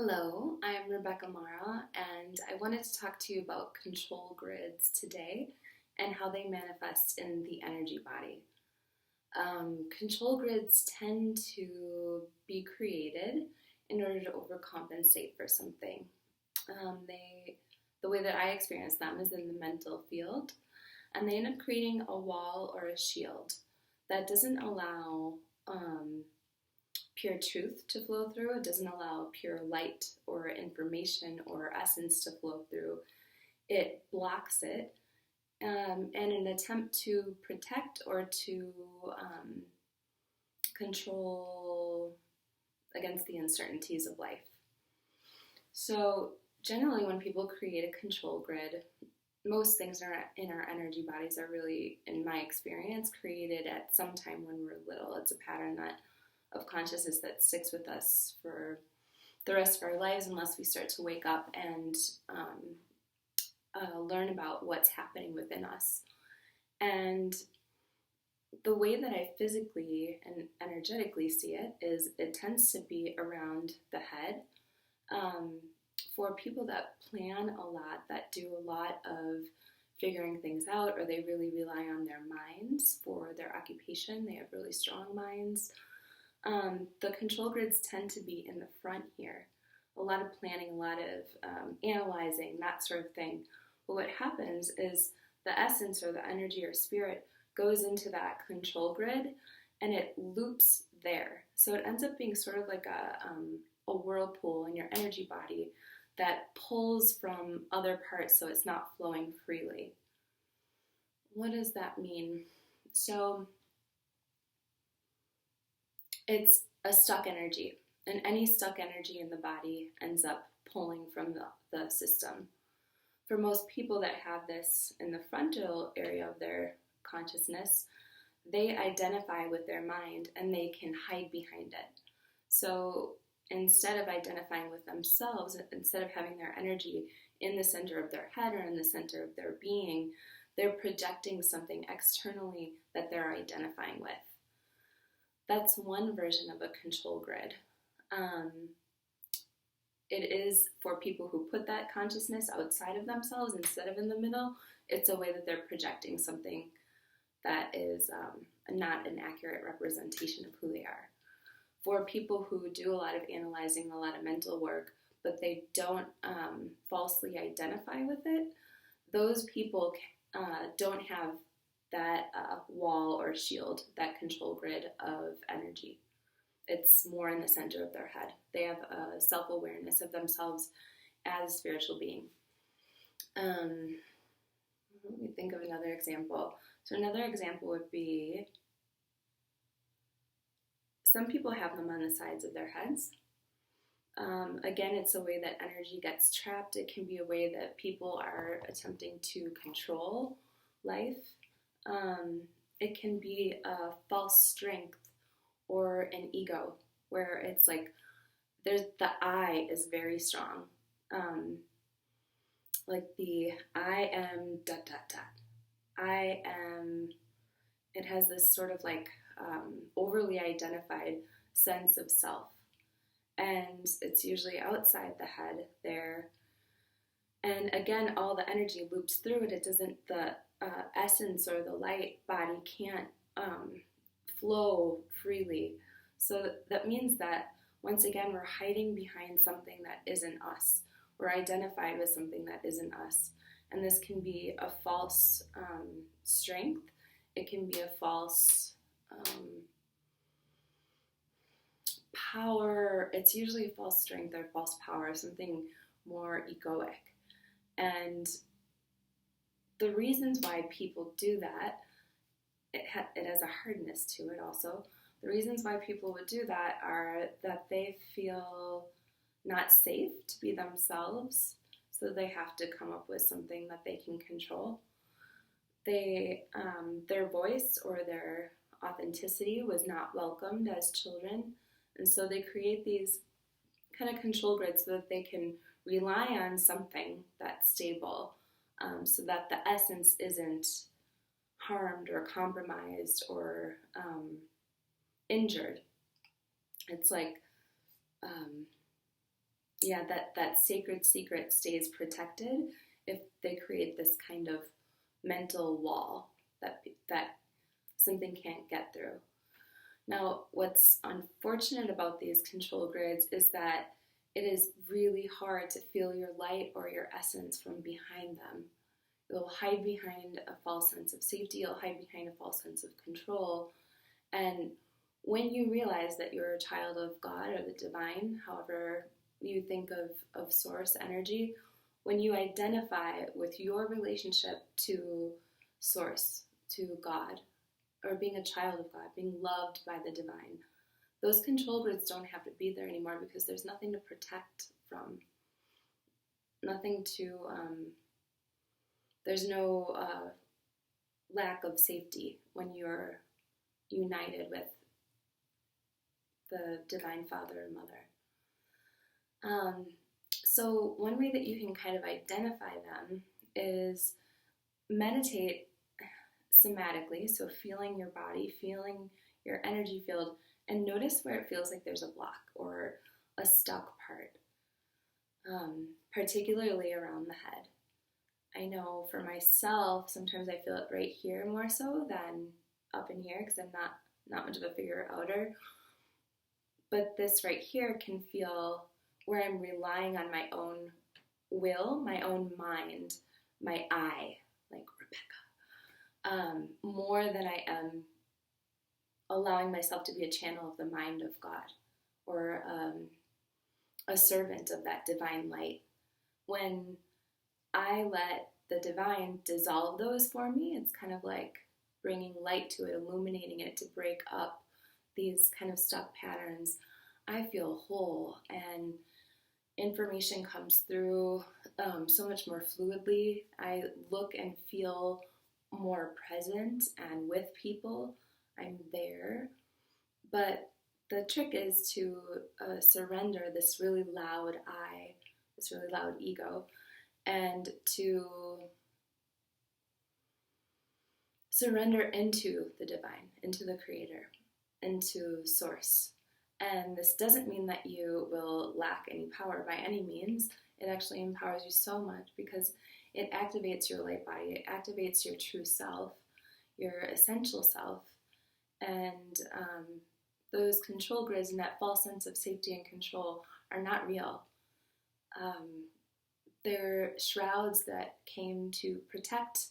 Hello, I'm Rebecca Mara, and I wanted to talk to you about control grids today and how they manifest in the energy body. Control grids tend to be created in order to overcompensate for something. The way that I experience them is in the mental field, and they end up creating a wall or a shield that doesn't allow pure truth to flow through. It doesn't allow pure light or information or essence to flow through. It blocks it in an attempt to protect or to control against the uncertainties of life. So generally when people create a control grid, most things in our energy bodies are really, in my experience, created at some time when we're little. It's a pattern of consciousness that sticks with us for the rest of our lives unless we start to wake up and learn about what's happening within us. And the way that I physically and energetically see it is it tends to be around the head. For people that plan a lot, that do a lot of figuring things out, or they really rely on their minds for their occupation, they have really strong minds. The control grids tend to be in the front here. A lot of planning, a lot of analyzing, that sort of thing. But what happens is the essence or the energy or spirit goes into that control grid and it loops there. So it ends up being sort of like a whirlpool in your energy body that pulls from other parts so it's not flowing freely. What does that mean? So it's a stuck energy, and any stuck energy in the body ends up pulling from the system. For most people that have this in the frontal area of their consciousness, they identify with their mind and they can hide behind it. So instead of identifying with themselves, instead of having their energy in the center of their head or in the center of their being, they're projecting something externally that they're identifying with. That's one version of a control grid. It is for people who put that consciousness outside of themselves instead of in the middle. It's a way that they're projecting something that is not an accurate representation of who they are. For people who do a lot of analyzing, a lot of mental work, but they don't falsely identify with it, those people don't have that wall or shield, that control grid of energy. It's more in the center of their head. They have a self-awareness of themselves as a spiritual being. Let me think of another example. So another example would be, some people have them on the sides of their heads. Again, it's a way that energy gets trapped. It can be a way that people are attempting to control life. It can be a false strength or an ego, where it's like the I is very strong. Like the I am ... I am, it has this sort of like overly identified sense of self. And it's usually outside the head there. And again, all the energy loops through it. It doesn't, the essence or the light body can't flow freely. So that means that, once again, we're hiding behind something that isn't us. We're identified with something that isn't us. And this can be a false strength. It can be a false power. It's usually a false strength or false power, something more egoic. And the reasons why people do that, it has a hardness to it also. The reasons why people would do that are that they feel not safe to be themselves, so they have to come up with something that they can control. Their voice or their authenticity was not welcomed as children, and so they create these kind of control grids so that they can rely on something that's stable, so that the essence isn't harmed or compromised or injured. It's like, yeah, that sacred secret stays protected if they create this kind of mental wall that something can't get through. Now, what's unfortunate about these control grids is that it is really hard to feel your light or your essence from behind them. It'll hide behind a false sense of safety, it'll hide behind a false sense of control. And when you realize that you're a child of God or the divine, however you think of source energy, when you identify with your relationship to source, to God, or being a child of God, being loved by the divine, those control grids don't have to be there anymore because there's nothing to protect from, nothing to, there's no lack of safety when you're united with the divine Father and Mother. So one way that you can kind of identify them is meditate somatically, so feeling your body, feeling your energy field, and notice where it feels like there's a block or a stuck part, particularly around the head. I know for myself, sometimes I feel it right here more so than up in here because I'm not much of a figure outer. But this right here can feel where I'm relying on my own will, my own mind, my I, like Rebecca, more than I am allowing myself to be a channel of the mind of God or a servant of that divine light. When I let the divine dissolve those for me, it's kind of like bringing light to it, illuminating it to break up these kind of stuck patterns. I feel whole and information comes through so much more fluidly. I look and feel more present and with people. I'm there. But the trick is to surrender this really loud I, this really loud ego, and to surrender into the divine, into the creator, into source. And this doesn't mean that you will lack any power by any means. It actually empowers you so much because it activates your light body, it activates your true self, your essential self. And those control grids and that false sense of safety and control are not real. They're shrouds that came to protect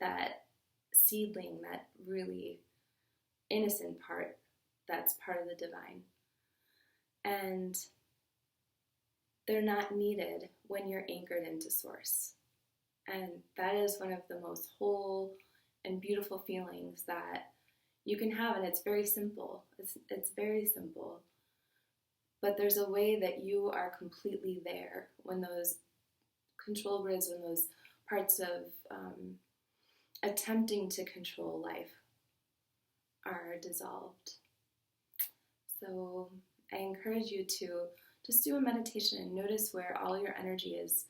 that seedling, that really innocent part that's part of the divine. And they're not needed when you're anchored into source. And that is one of the most whole and beautiful feelings that you can have, and it's very simple. It's very simple. But there's a way that you are completely there when those control grids, when those parts of attempting to control life are dissolved. So I encourage you to just do a meditation and notice where all your energy is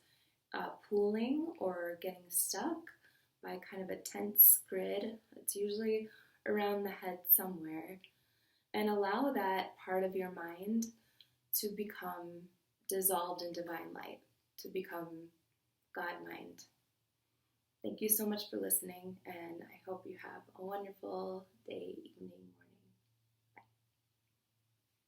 pooling or getting stuck by kind of a tense grid. It's usually around the head somewhere. And allow that part of your mind to become dissolved in divine light, to become God mind. Thank you so much for listening, and I hope you have a wonderful day, evening,